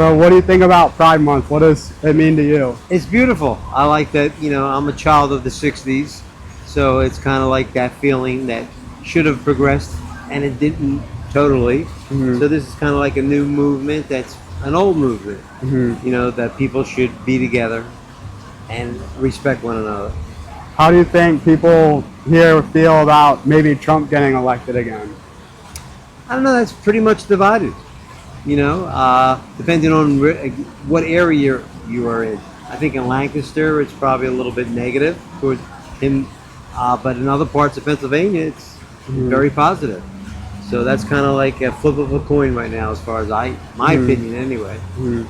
So what do you think about Pride Month? What does it mean to you? It's beautiful. I like that, I'm a child of the 60s, so it's kind of like that feeling that should have progressed and it didn't totally. So this is kind of like a new movement that's an old movement, that people should be together and respect one another. How do you think people here feel about maybe Trump getting elected again? I don't know, that's pretty much divided, depending on what area you are in. I think in Lancaster it's probably a little bit negative toward him, but in other parts of Pennsylvania it's very positive. So that's kind of like a flip of a coin right now, as far as my opinion anyway. Do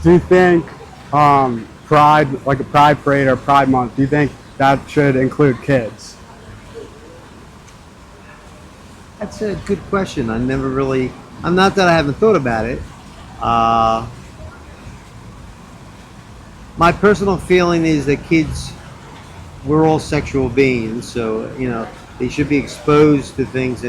you think Pride, like a Pride Parade or Pride Month, do you think that should include kids? That's a good question. I'm not that I haven't thought about it. My personal feeling is that kids, we're all sexual beings, so, they should be exposed to things,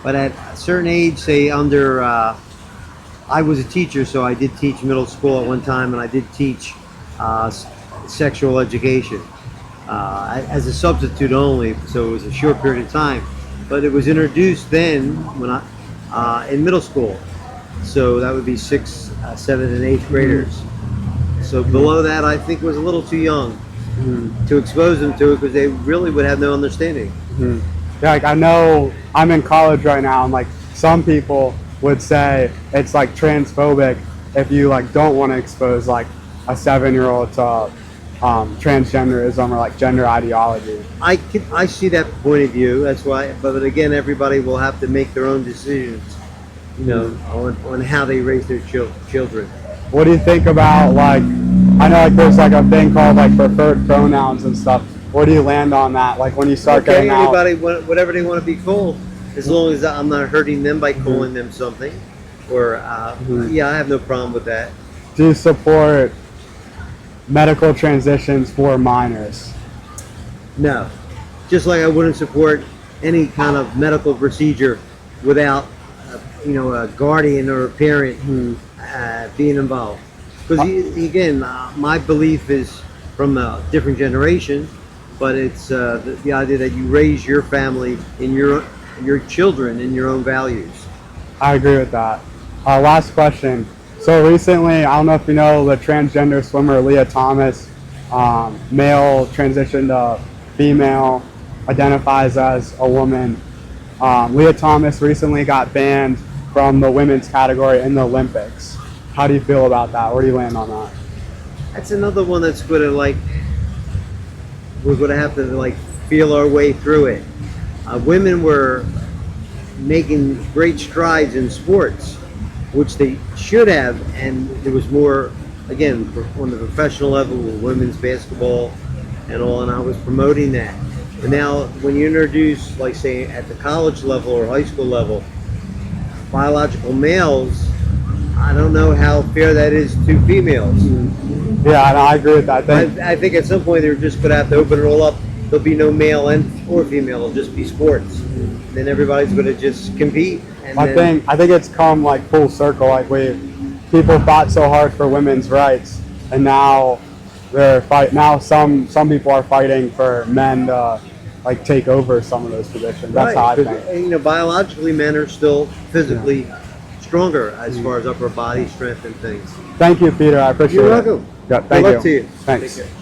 but at a certain age, say under, I was a teacher, so I did teach middle school at one time, and I did teach sexual education as a substitute only, so it was a short period of time. But it was introduced then when in middle school, so that would be 6th, 7th, and 8th graders. So below that, I think was a little too young to expose them to it, because they really would have no understanding. Yeah, like I know I'm in college right now, and like some people would say it's like transphobic if you like don't want to expose like a 7-year-old to transgenderism or like gender ideology. I see that point of view. That's why, but again, everybody will have to make their own decisions, on how they raise their children. What do you think about, like, I know like there's like a thing called like preferred pronouns and stuff. Where do you land on that? Like when you start getting out? Anybody, whatever they want to be called, as long as I'm not hurting them by calling them something. Or yeah, I have no problem with that. Do you support medical transitions for minors? No, just like I wouldn't support any kind of medical procedure without, a guardian or a parent being involved. Because again, my belief is from a different generation, but it's the idea that you raise your family in your children in your own values. I agree with that. Last question. So recently, I don't know if you know the transgender swimmer Leah Thomas, male transitioned to female, identifies as a woman. Leah Thomas recently got banned from the women's category in the Olympics. How do you feel about that? Where do you land on that? That's another one that's going to we're going to have to feel our way through it. Women were making great strides in sports, which they should have, and there was more, again, on the professional level with women's basketball and all, and I was promoting that. But now when you introduce, like say at the college level or high school level, biological males, I don't know how fair that is to females. Yeah, I agree with that. I think at some point they're just going to have to open it all up. There'll be no male or female. It'll just be sports. And then everybody's going to just compete. And I think it's come full circle. People fought so hard for women's rights, and now Now some people are fighting for men to take over some of those positions. That's how I think. Biologically, men are still physically stronger as far as upper body strength and things. Thank you, Peter. I appreciate it. You're welcome. Yeah, thank Good luck to you. Thanks. Take care.